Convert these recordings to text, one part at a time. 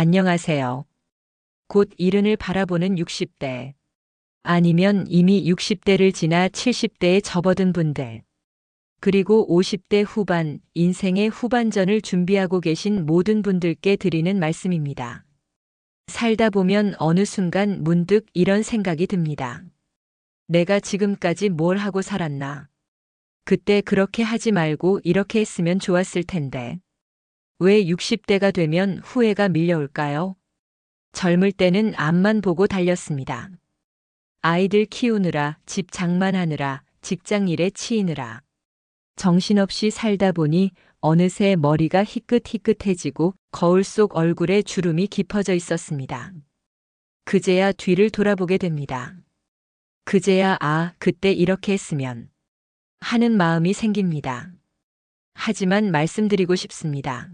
안녕하세요. 곧 이른을 바라보는 60대. 아니면 이미 60대를 지나 70대에 접어든 분들. 그리고 50대 후반, 인생의 후반전을 준비하고 계신 모든 분들께 드리는 말씀입니다. 살다 보면 어느 순간 문득 이런 생각이 듭니다. 내가 지금까지 뭘 하고 살았나? 그때 그렇게 하지 말고 이렇게 했으면 좋았을 텐데. 왜 60대가 되면 후회가 밀려올까요? 젊을 때는 앞만 보고 달렸습니다. 아이들 키우느라, 집 장만하느라, 직장 일에 치이느라. 정신없이 살다 보니 어느새 머리가 희끗희끗해지고 거울 속 얼굴에 주름이 깊어져 있었습니다. 그제야 뒤를 돌아보게 됩니다. 그제야 그때 이렇게 했으면 하는 마음이 생깁니다. 하지만 말씀드리고 싶습니다.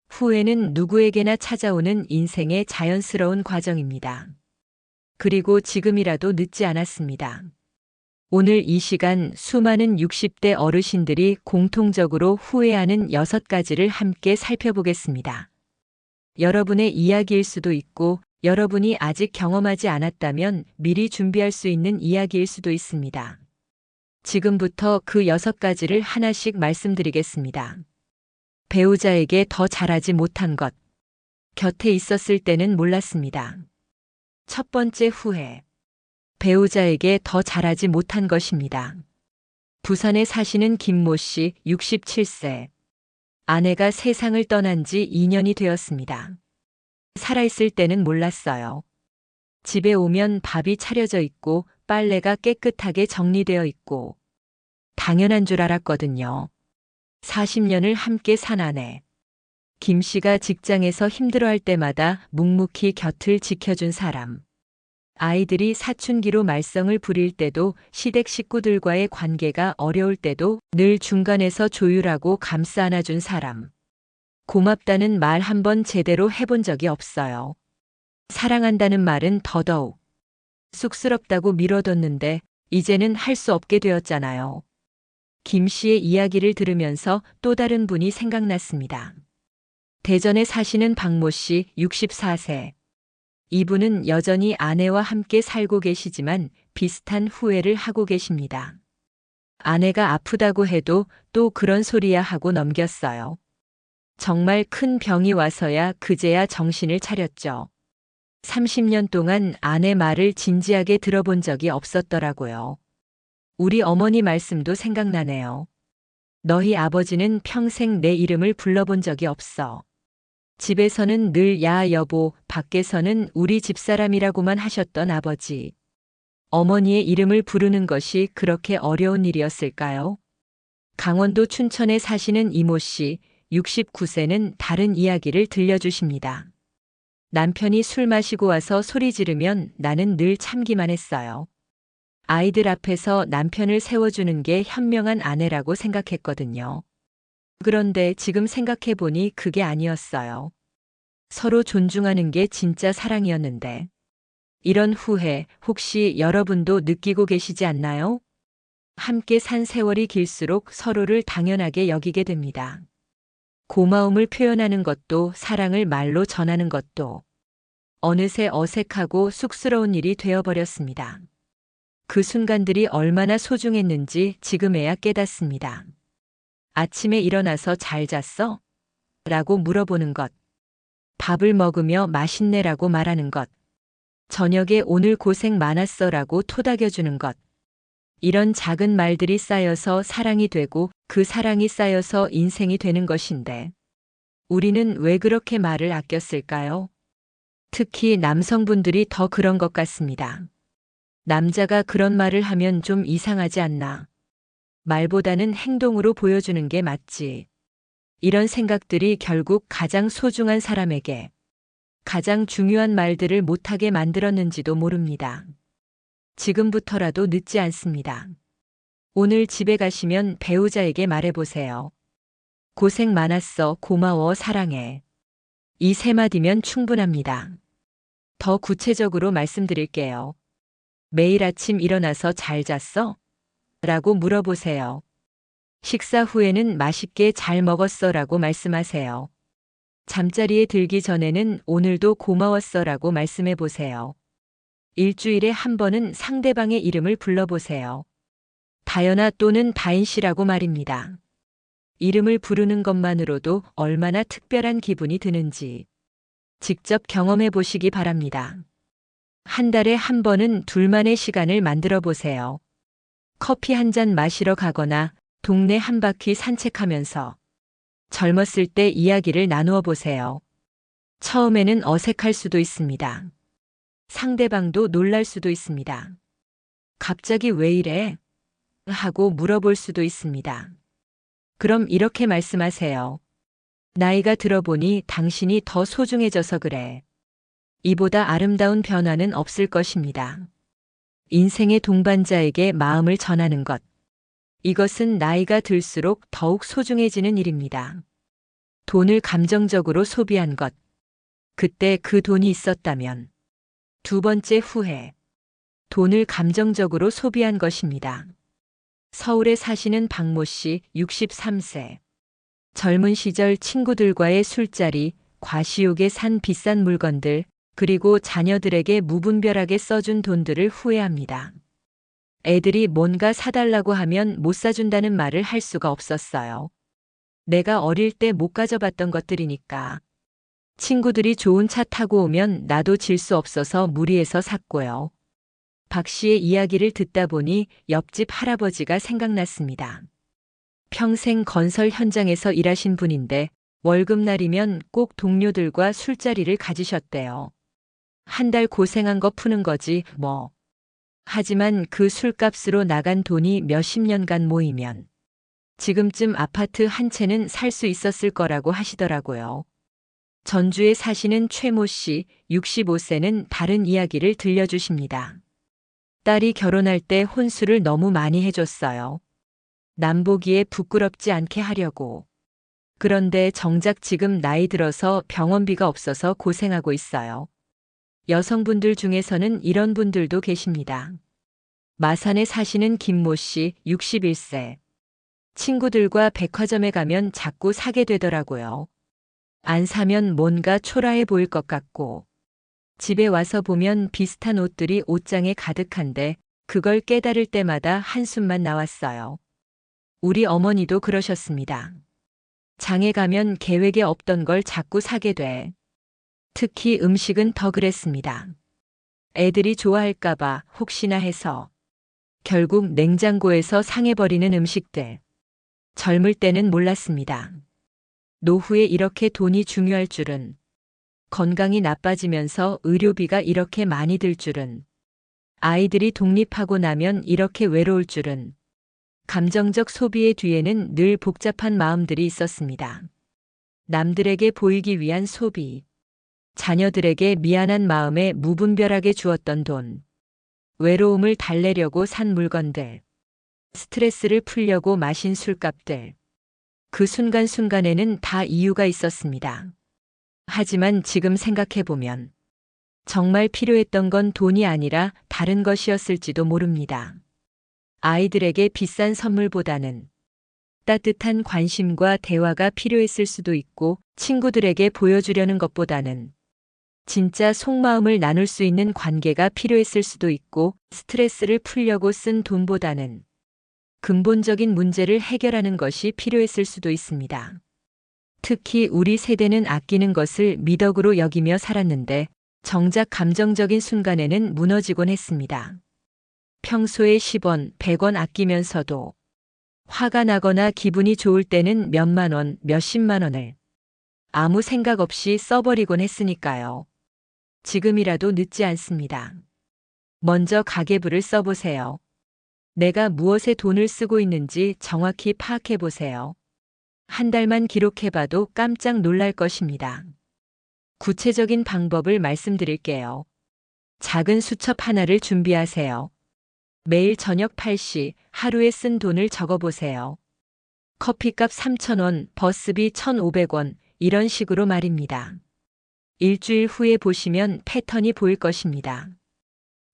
후회는 누구에게나 찾아오는 인생의 자연스러운 과정입니다. 그리고 지금이라도 늦지 않았습니다. 오늘 이 시간 수많은 60대 어르신들이 공통적으로 후회하는 6가지를 함께 살펴보겠습니다. 여러분의 이야기일 수도 있고 여러분이 아직 경험하지 않았다면 미리 준비할 수 있는 이야기일 수도 있습니다. 지금부터 그 6가지를 하나씩 말씀드리겠습니다. 배우자에게 더 잘하지 못한 것. 곁에 있었을 때는 몰랐습니다. 첫 번째 후회. 배우자에게 더 잘하지 못한 것입니다. 부산에 사시는 김모 씨 67세. 아내가 세상을 떠난 지 2년이 되었습니다. 살아있을 때는 몰랐어요. 집에 오면 밥이 차려져 있고 빨래가 깨끗하게 정리되어 있고 당연한 줄 알았거든요. 40년을 함께 산 아내. 김 씨가 직장에서 힘들어할 때마다 묵묵히 곁을 지켜준 사람. 아이들이 사춘기로 말썽을 부릴 때도 시댁 식구들과의 관계가 어려울 때도 늘 중간에서 조율하고 감싸 안아준 사람. 고맙다는 말 한 번 제대로 해본 적이 없어요. 사랑한다는 말은 더더욱. 쑥스럽다고 미뤄뒀는데 이제는 할 수 없게 되었잖아요. 김 씨의 이야기를 들으면서 또 다른 분이 생각났습니다. 대전에 사시는 박모 씨 64세. 이분은 여전히 아내와 함께 살고 계시지만 비슷한 후회를 하고 계십니다. 아내가 아프다고 해도 또 그런 소리야 하고 넘겼어요. 정말 큰 병이 와서야 그제야 정신을 차렸죠. 30년 동안 아내 말을 진지하게 들어본 적이 없었더라고요. 우리 어머니 말씀도 생각나네요. 너희 아버지는 평생 내 이름을 불러본 적이 없어. 집에서는 늘 야 여보, 밖에서는 우리 집사람이라고만 하셨던 아버지. 어머니의 이름을 부르는 것이 그렇게 어려운 일이었을까요? 강원도 춘천에 사시는 이모 씨, 69세는 다른 이야기를 들려주십니다. 남편이 술 마시고 와서 소리 지르면 나는 늘 참기만 했어요. 아이들 앞에서 남편을 세워주는 게 현명한 아내라고 생각했거든요. 그런데 지금 생각해보니 그게 아니었어요. 서로 존중하는 게 진짜 사랑이었는데. 이런 후회 혹시 여러분도 느끼고 계시지 않나요? 함께 산 세월이 길수록 서로를 당연하게 여기게 됩니다. 고마움을 표현하는 것도 사랑을 말로 전하는 것도 어느새 어색하고 쑥스러운 일이 되어버렸습니다. 그 순간들이 얼마나 소중했는지 지금에야 깨닫습니다. 아침에 일어나서 잘 잤어? 라고 물어보는 것. 밥을 먹으며 맛있네라고 말하는 것. 저녁에 오늘 고생 많았어 라고 토닥여주는 것. 이런 작은 말들이 쌓여서 사랑이 되고 그 사랑이 쌓여서 인생이 되는 것인데 우리는 왜 그렇게 말을 아꼈을까요? 특히 남성분들이 더 그런 것 같습니다. 남자가 그런 말을 하면 좀 이상하지 않나. 말보다는 행동으로 보여주는 게 맞지. 이런 생각들이 결국 가장 소중한 사람에게 가장 중요한 말들을 못하게 만들었는지도 모릅니다. 지금부터라도 늦지 않습니다. 오늘 집에 가시면 배우자에게 말해보세요. 고생 많았어, 고마워, 사랑해. 이 3마디면 충분합니다. 더 구체적으로 말씀드릴게요. 매일 아침 일어나서 잘 잤어? 라고 물어보세요. 식사 후에는 맛있게 잘 먹었어 라고 말씀하세요. 잠자리에 들기 전에는 오늘도 고마웠어라고 말씀해 보세요. 일주일에 한 번은 상대방의 이름을 불러보세요. 다연아 또는 다인 씨라고 말입니다. 이름을 부르는 것만으로도 얼마나 특별한 기분이 드는지 직접 경험해 보시기 바랍니다. 한 달에 한 번은 둘만의 시간을 만들어 보세요. 커피 한 잔 마시러 가거나 동네 한 바퀴 산책하면서 젊었을 때 이야기를 나누어 보세요. 처음에는 어색할 수도 있습니다. 상대방도 놀랄 수도 있습니다. 갑자기 왜 이래? 하고 물어볼 수도 있습니다. 그럼 이렇게 말씀하세요. 나이가 들어보니 당신이 더 소중해져서 그래. 이보다 아름다운 변화는 없을 것입니다. 인생의 동반자에게 마음을 전하는 것. 이것은 나이가 들수록 더욱 소중해지는 일입니다. 돈을 감정적으로 소비한 것. 그때 그 돈이 있었다면. 두 번째 후회. 돈을 감정적으로 소비한 것입니다. 서울에 사시는 박모 씨 63세. 젊은 시절 친구들과의 술자리, 과시욕에 산 비싼 물건들, 그리고 자녀들에게 무분별하게 써준 돈들을 후회합니다. 애들이 뭔가 사달라고 하면 못 사준다는 말을 할 수가 없었어요. 내가 어릴 때 못 가져봤던 것들이니까. 친구들이 좋은 차 타고 오면 나도 질 수 없어서 무리해서 샀고요. 박 씨의 이야기를 듣다 보니 옆집 할아버지가 생각났습니다. 평생 건설 현장에서 일하신 분인데 월급날이면 꼭 동료들과 술자리를 가지셨대요. 한 달 고생한 거 푸는 거지 뭐. 하지만 그 술값으로 나간 돈이 몇십 년간 모이면 지금쯤 아파트 한 채는 살 수 있었을 거라고 하시더라고요. 전주에 사시는 최모 씨 65세는 다른 이야기를 들려주십니다. 딸이 결혼할 때 혼수를 너무 많이 해줬어요. 남 보기에 부끄럽지 않게 하려고. 그런데 정작 지금 나이 들어서 병원비가 없어서 고생하고 있어요. 여성분들 중에서는 이런 분들도 계십니다. 마산에 사시는 김모 씨 61세. 친구들과 백화점에 가면 자꾸 사게 되더라고요. 안 사면 뭔가 초라해 보일 것 같고. 집에 와서 보면 비슷한 옷들이 옷장에 가득한데 그걸 깨달을 때마다 한숨만 나왔어요. 우리 어머니도 그러셨습니다. 장에 가면 계획에 없던 걸 자꾸 사게 돼. 특히 음식은 더 그랬습니다. 애들이 좋아할까봐 혹시나 해서. 결국 냉장고에서 상해버리는 음식들. 젊을 때는 몰랐습니다. 노후에 이렇게 돈이 중요할 줄은. 건강이 나빠지면서 의료비가 이렇게 많이 들 줄은. 아이들이 독립하고 나면 이렇게 외로울 줄은. 감정적 소비의 뒤에는 늘 복잡한 마음들이 있었습니다. 남들에게 보이기 위한 소비. 자녀들에게 미안한 마음에 무분별하게 주었던 돈. 외로움을 달래려고 산 물건들. 스트레스를 풀려고 마신 술값들. 그 순간순간에는 다 이유가 있었습니다. 하지만 지금 생각해보면 정말 필요했던 건 돈이 아니라 다른 것이었을지도 모릅니다. 아이들에게 비싼 선물보다는 따뜻한 관심과 대화가 필요했을 수도 있고 친구들에게 보여주려는 것보다는 진짜 속마음을 나눌 수 있는 관계가 필요했을 수도 있고 스트레스를 풀려고 쓴 돈보다는 근본적인 문제를 해결하는 것이 필요했을 수도 있습니다. 특히 우리 세대는 아끼는 것을 미덕으로 여기며 살았는데 정작 감정적인 순간에는 무너지곤 했습니다. 평소에 10원, 100원 아끼면서도 화가 나거나 기분이 좋을 때는 몇만 원, 몇십만 원을 아무 생각 없이 써버리곤 했으니까요. 지금이라도 늦지 않습니다. 먼저 가계부를 써보세요. 내가 무엇에 돈을 쓰고 있는지 정확히 파악해 보세요. 한 달만 기록해봐도 깜짝 놀랄 것입니다. 구체적인 방법을 말씀드릴게요. 작은 수첩 하나를 준비하세요. 매일 저녁 8시 하루에 쓴 돈을 적어보세요. 커피값 3,000원, 버스비 1,500원, 이런 식으로 말입니다. 일주일 후에 보시면 패턴이 보일 것입니다.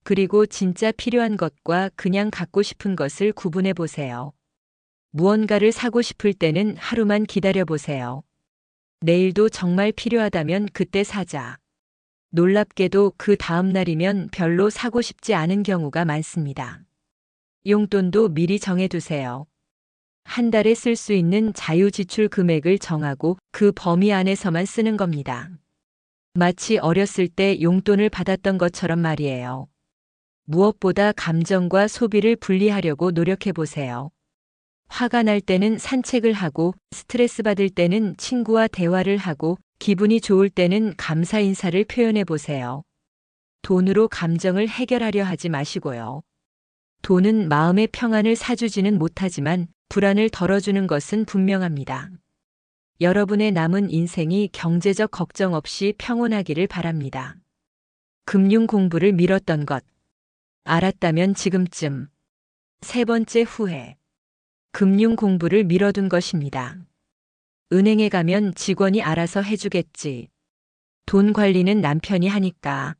그리고 진짜 필요한 것과 그냥 갖고 싶은 것을 구분해 보세요. 무언가를 사고 싶을 때는 하루만 기다려 보세요. 내일도 정말 필요하다면 그때 사자. 놀랍게도 그 다음 날이면 별로 사고 싶지 않은 경우가 많습니다. 용돈도 미리 정해두세요. 한 달에 쓸 수 있는 자유지출 금액을 정하고 그 범위 안에서만 쓰는 겁니다. 마치 어렸을 때 용돈을 받았던 것처럼 말이에요. 무엇보다 감정과 소비를 분리하려고 노력해 보세요. 화가 날 때는 산책을 하고, 스트레스 받을 때는 친구와 대화를 하고, 기분이 좋을 때는 감사 인사를 표현해 보세요. 돈으로 감정을 해결하려 하지 마시고요. 돈은 마음의 평안을 사주지는 못하지만 불안을 덜어주는 것은 분명합니다. 여러분의 남은 인생이 경제적 걱정 없이 평온하기를 바랍니다. 금융 공부를 미뤘던 것. 알았다면 지금쯤. 세 번째 후회. 금융 공부를 미뤄둔 것입니다. 은행에 가면 직원이 알아서 해주겠지. 돈 관리는 남편이 하니까.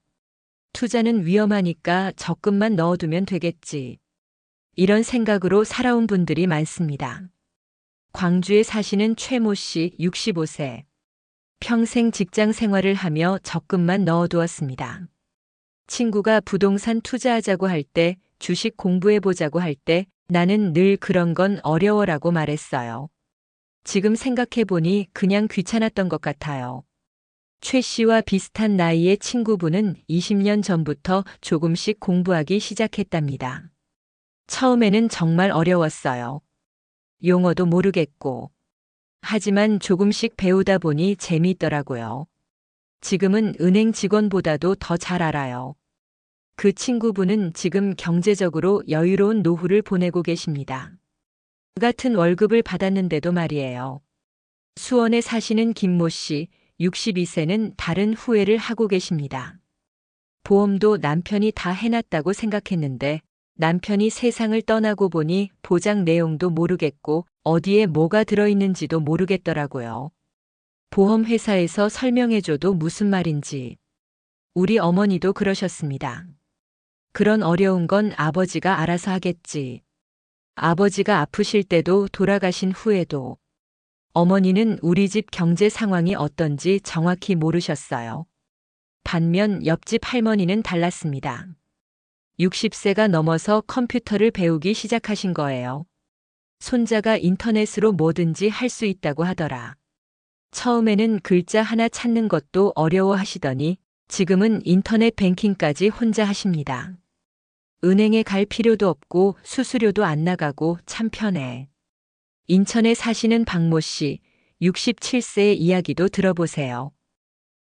투자는 위험하니까 적금만 넣어두면 되겠지. 이런 생각으로 살아온 분들이 많습니다. 광주에 사시는 최모 씨 65세. 평생 직장 생활을 하며 적금만 넣어두었습니다. 친구가 부동산 투자하자고 할 때, 주식 공부해보자고 할 때 나는 늘 그런 건 어려워라고 말했어요. 지금 생각해보니 그냥 귀찮았던 것 같아요. 최 씨와 비슷한 나이의 친구분은 20년 전부터 조금씩 공부하기 시작했답니다. 처음에는 정말 어려웠어요. 용어도 모르겠고. 하지만 조금씩 배우다 보니 재미있더라고요. 지금은 은행 직원보다도 더 잘 알아요. 그 친구분은 지금 경제적으로 여유로운 노후를 보내고 계십니다. 같은 월급을 받았는데도 말이에요. 수원에 사시는 김모 씨, 62세는 다른 후회를 하고 계십니다. 보험도 남편이 다 해놨다고 생각했는데 남편이 세상을 떠나고 보니 보장 내용도 모르겠고 어디에 뭐가 들어있는지도 모르겠더라고요. 보험회사에서 설명해줘도 무슨 말인지. 우리 어머니도 그러셨습니다. 그런 어려운 건 아버지가 알아서 하겠지. 아버지가 아프실 때도 돌아가신 후에도 어머니는 우리 집 경제 상황이 어떤지 정확히 모르셨어요. 반면 옆집 할머니는 달랐습니다. 60세가 넘어서 컴퓨터를 배우기 시작하신 거예요. 손자가 인터넷으로 뭐든지 할 수 있다고 하더라. 처음에는 글자 하나 찾는 것도 어려워하시더니 지금은 인터넷 뱅킹까지 혼자 하십니다. 은행에 갈 필요도 없고 수수료도 안 나가고 참 편해. 인천에 사시는 박모 씨, 67세의 이야기도 들어보세요.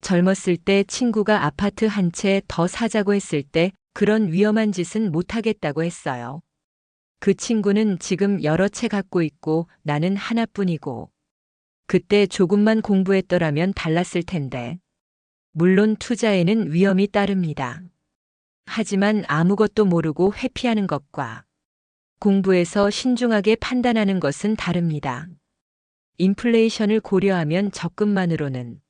젊었을 때 친구가 아파트 한 채 더 사자고 했을 때 그런 위험한 짓은 못하겠다고 했어요. 그 친구는 지금 여러 채 갖고 있고 나는 하나뿐이고. 그때 조금만 공부했더라면 달랐을 텐데. 물론 투자에는 위험이 따릅니다. 하지만 아무것도 모르고 회피하는 것과 공부해서 신중하게 판단하는 것은 다릅니다. 인플레이션을 고려하면 적금만으로는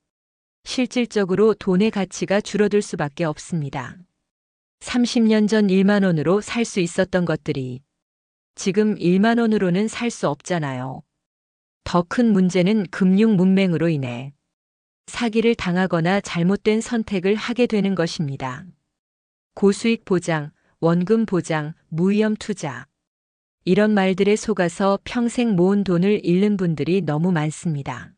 실질적으로 돈의 가치가 줄어들 수밖에 없습니다. 30년 전 1만 원으로 살 수 있었던 것들이 지금 1만 원으로는 살 수 없잖아요. 더 큰 문제는 금융 문맹으로 인해 사기를 당하거나 잘못된 선택을 하게 되는 것입니다. 고수익 보장, 원금 보장, 무위험 투자. 이런 말들에 속아서 평생 모은 돈을 잃는 분들이 너무 많습니다.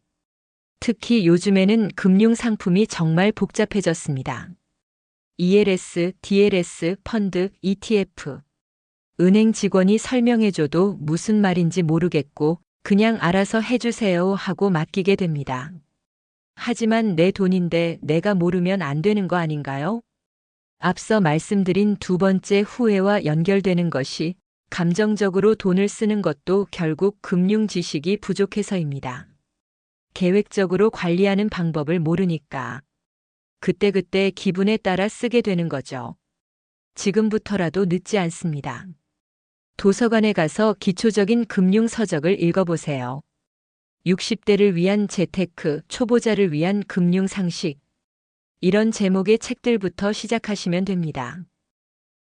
특히 요즘에는 금융 상품이 정말 복잡해졌습니다. ELS, DLS, 펀드, ETF. 은행 직원이 설명해줘도 무슨 말인지 모르겠고 그냥 알아서 해주세요 하고 맡기게 됩니다. 하지만 내 돈인데 내가 모르면 안 되는 거 아닌가요? 앞서 말씀드린 두 번째 후회와 연결되는 것이 감정적으로 돈을 쓰는 것도 결국 금융 지식이 부족해서입니다. 계획적으로 관리하는 방법을 모르니까 그때그때 기분에 따라 쓰게 되는 거죠. 지금부터라도 늦지 않습니다. 도서관에 가서 기초적인 금융 서적을 읽어보세요. 60대를 위한 재테크, 초보자를 위한 금융 상식. 이런 제목의 책들부터 시작하시면 됩니다.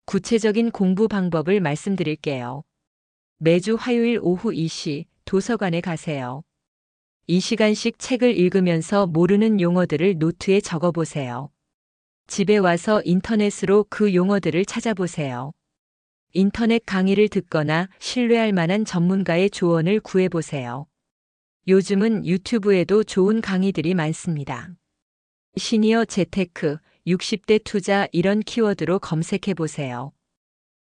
구체적인 공부 방법을 말씀드릴게요. 매주 화요일 오후 2시 도서관에 가세요. 2시간씩 책을 읽으면서 모르는 용어들을 노트에 적어보세요. 집에 와서 인터넷으로 그 용어들을 찾아보세요. 인터넷 강의를 듣거나 신뢰할 만한 전문가의 조언을 구해보세요. 요즘은 유튜브에도 좋은 강의들이 많습니다. 시니어 재테크, 60대 투자 이런 키워드로 검색해보세요.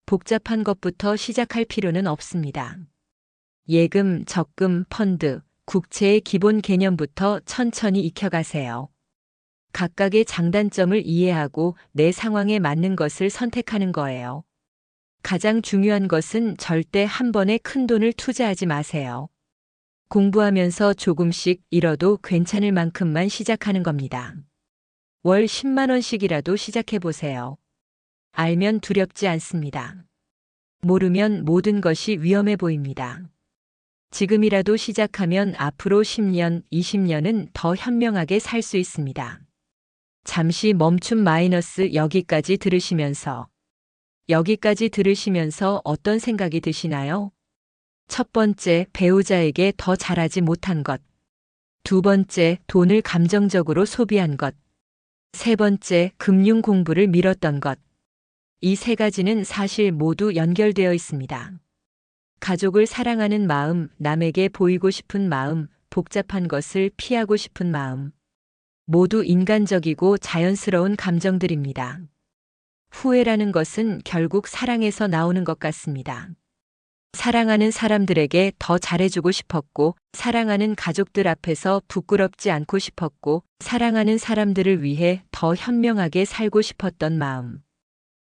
복잡한 것부터 시작할 필요는 없습니다. 예금, 적금, 펀드, 국채의 기본 개념부터 천천히 익혀가세요. 각각의 장단점을 이해하고 내 상황에 맞는 것을 선택하는 거예요. 가장 중요한 것은 절대 한 번에 큰 돈을 투자하지 마세요. 공부하면서 조금씩 잃어도 괜찮을 만큼만 시작하는 겁니다. 월 10만 원씩이라도 시작해보세요. 알면 두렵지 않습니다. 모르면 모든 것이 위험해 보입니다. 지금이라도 시작하면 앞으로 10년, 20년은 더 현명하게 살 수 있습니다. 잠시 멈춤 마이너스 여기까지 들으시면서 어떤 생각이 드시나요? 첫 번째, 배우자에게 더 잘하지 못한 것. 두 번째, 돈을 감정적으로 소비한 것. 세 번째, 금융 공부를 미뤘던 것. 이 세 가지는 사실 모두 연결되어 있습니다. 가족을 사랑하는 마음, 남에게 보이고 싶은 마음, 복잡한 것을 피하고 싶은 마음. 모두 인간적이고 자연스러운 감정들입니다. 후회라는 것은 결국 사랑에서 나오는 것 같습니다. 사랑하는 사람들에게 더 잘해주고 싶었고, 사랑하는 가족들 앞에서 부끄럽지 않고 싶었고, 사랑하는 사람들을 위해 더 현명하게 살고 싶었던 마음.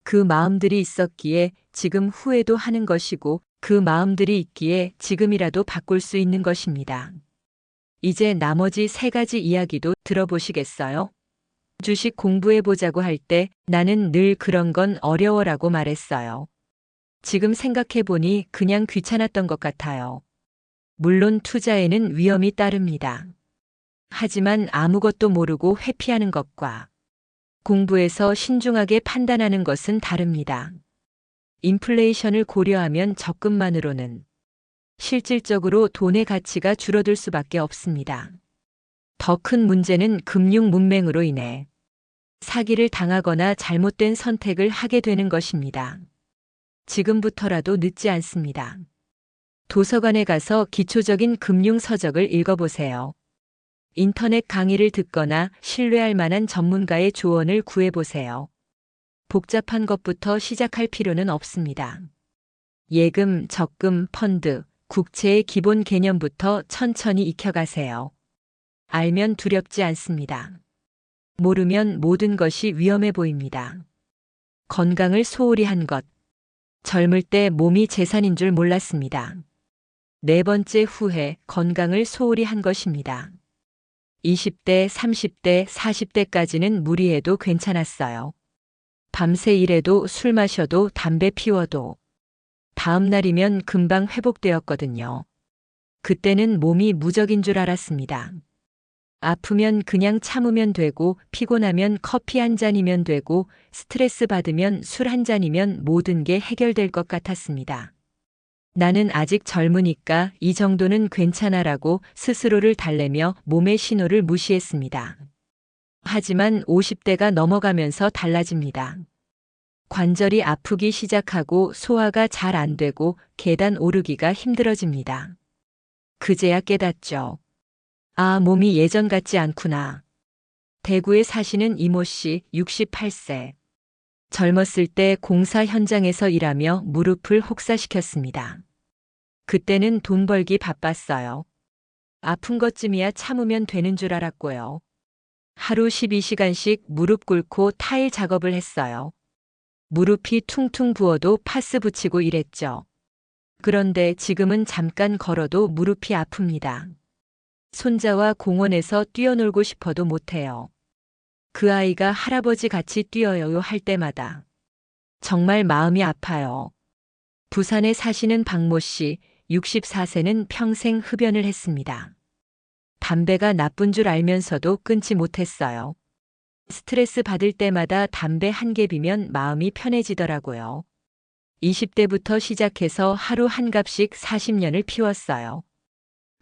그 마음들이 있었기에 지금 후회도 하는 것이고, 그 마음들이 있기에 지금이라도 바꿀 수 있는 것입니다. 이제 나머지 세 가지 이야기도 들어보시겠어요? 주식 공부해보자고 할 때 나는 늘 그런 건 어려워라고 말했어요. 지금 생각해보니 그냥 귀찮았던 것 같아요. 물론 투자에는 위험이 따릅니다. 하지만 아무것도 모르고 회피하는 것과 공부해서 신중하게 판단하는 것은 다릅니다. 인플레이션을 고려하면 적금만으로는 실질적으로 돈의 가치가 줄어들 수밖에 없습니다. 더 큰 문제는 금융 문맹으로 인해 사기를 당하거나 잘못된 선택을 하게 되는 것입니다. 지금부터라도 늦지 않습니다. 도서관에 가서 기초적인 금융 서적을 읽어보세요. 인터넷 강의를 듣거나 신뢰할 만한 전문가의 조언을 구해보세요. 복잡한 것부터 시작할 필요는 없습니다. 예금, 적금, 펀드, 국채의 기본 개념부터 천천히 익혀가세요. 알면 두렵지 않습니다. 모르면 모든 것이 위험해 보입니다. 건강을 소홀히 한 것. 젊을 때 몸이 재산인 줄 몰랐습니다. 네 번째 후회, 건강을 소홀히 한 것입니다. 20대, 30대, 40대까지는 무리해도 괜찮았어요. 밤새 일해도 술 마셔도 담배 피워도 다음 날이면 금방 회복되었거든요. 그때는 몸이 무적인 줄 알았습니다. 아프면 그냥 참으면 되고, 피곤하면 커피 한 잔이면 되고, 스트레스 받으면 술 한 잔이면 모든 게 해결될 것 같았습니다. 나는 아직 젊으니까 이 정도는 괜찮아라고 스스로를 달래며 몸의 신호를 무시했습니다. 하지만 50대가 넘어가면서 달라집니다. 관절이 아프기 시작하고 소화가 잘 안 되고 계단 오르기가 힘들어집니다. 그제야 깨닫죠. 아, 몸이 예전 같지 않구나. 대구에 사시는 이모 씨, 68세. 젊었을 때 공사 현장에서 일하며 무릎을 혹사시켰습니다. 그때는 돈 벌기 바빴어요. 아픈 것쯤이야 참으면 되는 줄 알았고요. 하루 12시간씩 무릎 꿇고 타일 작업을 했어요. 무릎이 퉁퉁 부어도 파스 붙이고 일했죠. 그런데 지금은 잠깐 걸어도 무릎이 아픕니다. 손자와 공원에서 뛰어놀고 싶어도 못해요. 그 아이가 할아버지 같이 뛰어요 할 때마다 정말 마음이 아파요. 부산에 사시는 박모 씨, 64세는 평생 흡연을 했습니다. 담배가 나쁜 줄 알면서도 끊지 못했어요. 스트레스 받을 때마다 담배 한 갭이면 마음이 편해지더라고요. 20대부터 시작해서 하루 한 갑씩 40년을 피웠어요.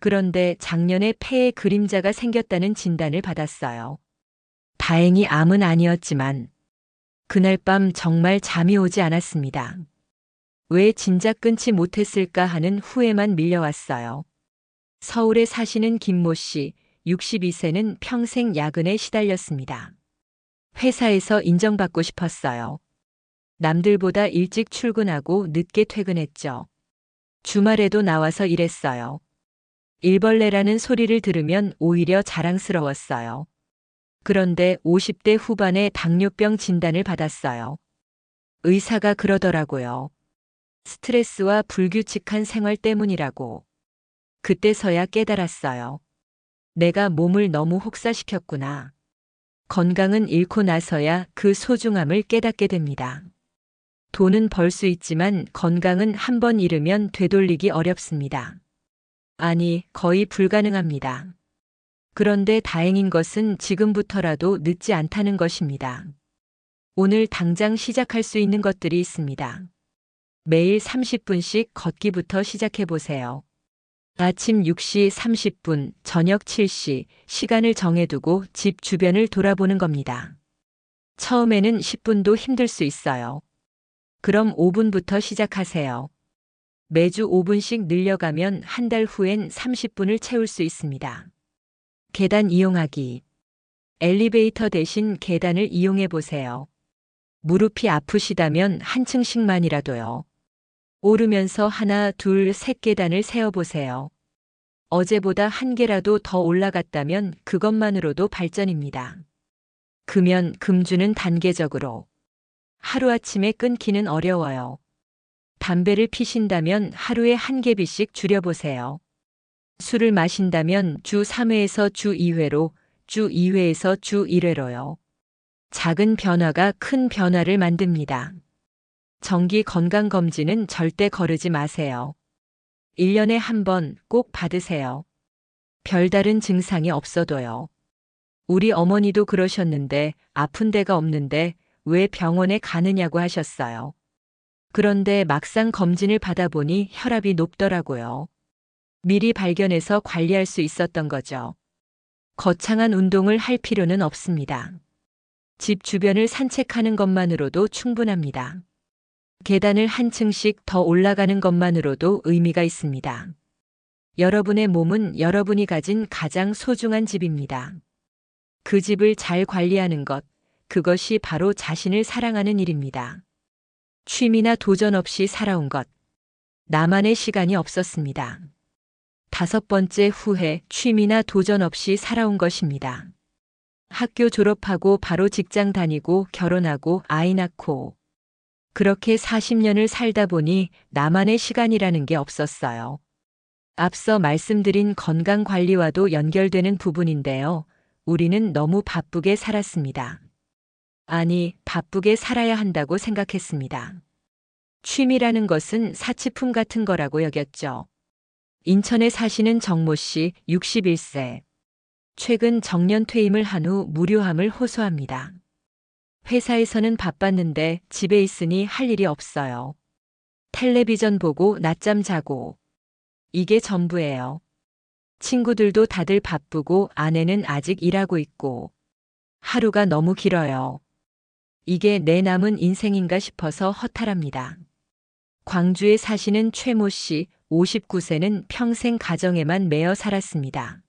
그런데 작년에 폐에 그림자가 생겼다는 진단을 받았어요. 다행히 암은 아니었지만 그날 밤 정말 잠이 오지 않았습니다. 왜 진작 끊지 못했을까 하는 후회만 밀려왔어요. 서울에 사시는 김모 씨, 62세는 평생 야근에 시달렸습니다. 회사에서 인정받고 싶었어요. 남들보다 일찍 출근하고 늦게 퇴근했죠. 주말에도 나와서 일했어요. 일벌레라는 소리를 들으면 오히려 자랑스러웠어요. 그런데 50대 후반에 당뇨병 진단을 받았어요. 의사가 그러더라고요. 스트레스와 불규칙한 생활 때문이라고. 그때서야 깨달았어요. 내가 몸을 너무 혹사시켰구나. 건강은 잃고 나서야 그 소중함을 깨닫게 됩니다. 돈은 벌 수 있지만 건강은 한 번 잃으면 되돌리기 어렵습니다. 아니, 거의 불가능합니다. 그런데 다행인 것은 지금부터라도 늦지 않다는 것입니다. 오늘 당장 시작할 수 있는 것들이 있습니다. 매일 30분씩 걷기부터 시작해 보세요. 아침 6시 30분, 저녁 7시, 시간을 정해두고 집 주변을 돌아보는 겁니다. 처음에는 10분도 힘들 수 있어요. 그럼 5분부터 시작하세요. 매주 5분씩 늘려가면 한 달 후엔 30분을 채울 수 있습니다. 계단 이용하기. 엘리베이터 대신 계단을 이용해 보세요. 무릎이 아프시다면 한 층씩만이라도요. 오르면서 하나, 둘, 셋 계단을 세어보세요. 어제보다 한 개라도 더 올라갔다면 그것만으로도 발전입니다. 금연, 금주는 단계적으로. 하루아침에 끊기는 어려워요. 담배를 피신다면 하루에 한 개비씩 줄여보세요. 술을 마신다면 주 3회에서 주 2회로, 주 2회에서 주 1회로요. 작은 변화가 큰 변화를 만듭니다. 정기 건강검진은 절대 거르지 마세요. 1년에 한 번 꼭 받으세요. 별다른 증상이 없어도요. 우리 어머니도 그러셨는데 아픈 데가 없는데 왜 병원에 가느냐고 하셨어요. 그런데 막상 검진을 받아보니 혈압이 높더라고요. 미리 발견해서 관리할 수 있었던 거죠. 거창한 운동을 할 필요는 없습니다. 집 주변을 산책하는 것만으로도 충분합니다. 계단을 한 층씩 더 올라가는 것만으로도 의미가 있습니다. 여러분의 몸은 여러분이 가진 가장 소중한 집입니다. 그 집을 잘 관리하는 것, 그것이 바로 자신을 사랑하는 일입니다. 취미나 도전 없이 살아온 것. 나만의 시간이 없었습니다. 5번째 후회, 취미나 도전 없이 살아온 것입니다. 학교 졸업하고 바로 직장 다니고 결혼하고 아이 낳고 그렇게 40년을 살다 보니 나만의 시간이라는 게 없었어요. 앞서 말씀드린 건강 관리와도 연결되는 부분인데요. 우리는 너무 바쁘게 살았습니다. 아니, 바쁘게 살아야 한다고 생각했습니다. 취미라는 것은 사치품 같은 거라고 여겼죠. 인천에 사시는 정모 씨, 61세. 최근 정년 퇴임을 한 후 무료함을 호소합니다. 회사에서는 바빴는데 집에 있으니 할 일이 없어요. 텔레비전 보고 낮잠 자고. 이게 전부예요. 친구들도 다들 바쁘고 아내는 아직 일하고 있고. 하루가 너무 길어요. 이게 내 남은 인생인가 싶어서 허탈합니다. 광주에 사시는 최모 씨, 59세는 평생 가정에만 매여 살았습니다.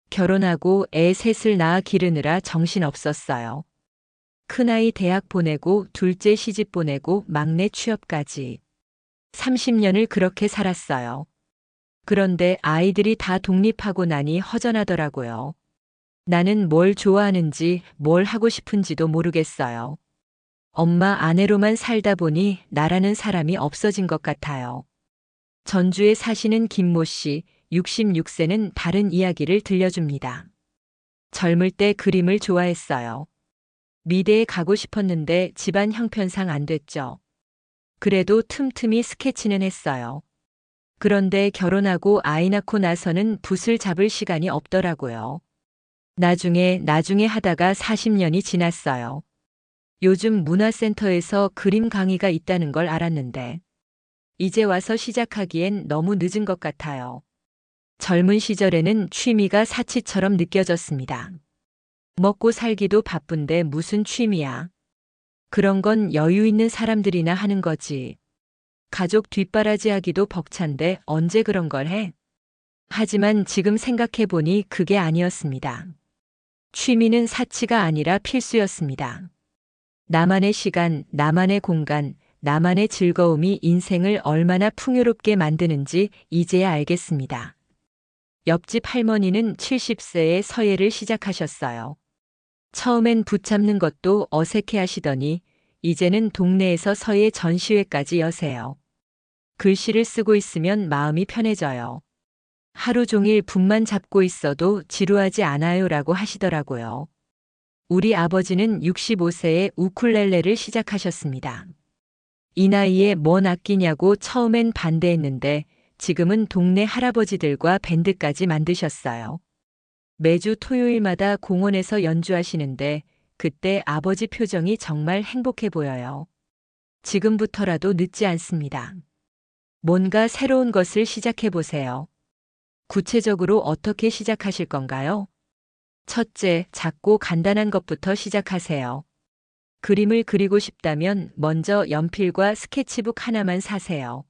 결혼하고 애 셋을 낳아 기르느라 정신없었어요. 큰아이 대학 보내고 둘째 시집 보내고 막내 취업까지. 30년을 그렇게 살았어요. 그런데 아이들이 다 독립하고 나니 허전하더라고요. 나는 뭘 좋아하는지 뭘 하고 싶은지도 모르겠어요. 엄마 아내로만 살다 보니 나라는 사람이 없어진 것 같아요. 전주에 사시는 김모 씨, 66세는 다른 이야기를 들려줍니다. 젊을 때 그림을 좋아했어요. 미대에 가고 싶었는데 집안 형편상 안 됐죠. 그래도 틈틈이 스케치는 했어요. 그런데 결혼하고 아이 낳고 나서는 붓을 잡을 시간이 없더라고요. 나중에 하다가 40년이 지났어요. 요즘 문화센터에서 그림 강의가 있다는 걸 알았는데 이제 와서 시작하기엔 너무 늦은 것 같아요. 젊은 시절에는 취미가 사치처럼 느껴졌습니다. 먹고 살기도 바쁜데 무슨 취미야? 그런 건 여유 있는 사람들이나 하는 거지. 가족 뒷바라지하기도 벅찬데 언제 그런 걸 해? 하지만 지금 생각해보니 그게 아니었습니다. 취미는 사치가 아니라 필수였습니다. 나만의 시간, 나만의 공간, 나만의 즐거움이 인생을 얼마나 풍요롭게 만드는지 이제야 알겠습니다. 옆집 할머니는 70세에 서예를 시작하셨어요. 처음엔 붙잡는 것도 어색해 하시더니 이제는 동네에서 서예 전시회까지 여세요. 글씨를 쓰고 있으면 마음이 편해져요. 하루 종일 붓만 잡고 있어도 지루하지 않아요라고 하시더라고요. 우리 아버지는 65세에 우쿨렐레를 시작하셨습니다. 이 나이에 뭔 악기냐고 처음엔 반대했는데 지금은 동네 할아버지들과 밴드까지 만드셨어요. 매주 토요일마다 공원에서 연주하시는데 그때 아버지 표정이 정말 행복해 보여요. 지금부터라도 늦지 않습니다. 뭔가 새로운 것을 시작해 보세요. 구체적으로 어떻게 시작하실 건가요? 첫째, 작고 간단한 것부터 시작하세요. 그림을 그리고 싶다면 먼저 연필과 스케치북 하나만 사세요.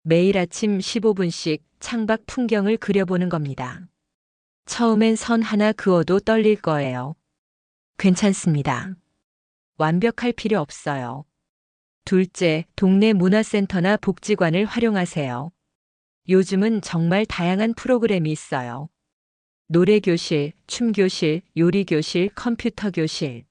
매일 아침 15분씩 창밖 풍경을 그려보는 겁니다. 처음엔 선 하나 그어도 떨릴 거예요. 괜찮습니다. 완벽할 필요 없어요. 둘째, 동네 문화센터나 복지관을 활용하세요. 요즘은 정말 다양한 프로그램이 있어요. 노래교실, 춤교실, 요리교실, 컴퓨터교실.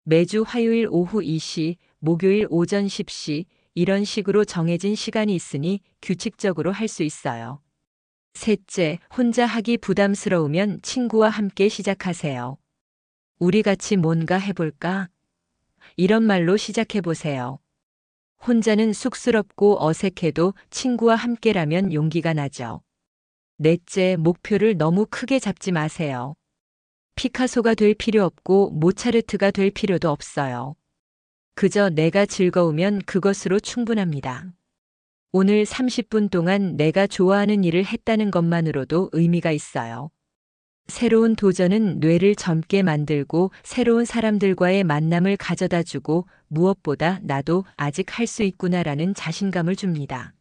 매주 화요일 오후 2시, 목요일 오전 10시, 이런 식으로 정해진 시간이 있으니 규칙적으로 할 수 있어요. 셋째, 혼자 하기 부담스러우면 친구와 함께 시작하세요. 우리 같이 뭔가 해볼까? 이런 말로 시작해보세요. 혼자는 쑥스럽고 어색해도 친구와 함께라면 용기가 나죠. 넷째, 목표를 너무 크게 잡지 마세요. 피카소가 될 필요 없고 모차르트가 될 필요도 없어요. 그저 내가 즐거우면 그것으로 충분합니다. 오늘 30분 동안 내가 좋아하는 일을 했다는 것만으로도 의미가 있어요. 새로운 도전은 뇌를 젊게 만들고 새로운 사람들과의 만남을 가져다 주고 무엇보다 나도 아직 할 수 있구나라는 자신감을 줍니다.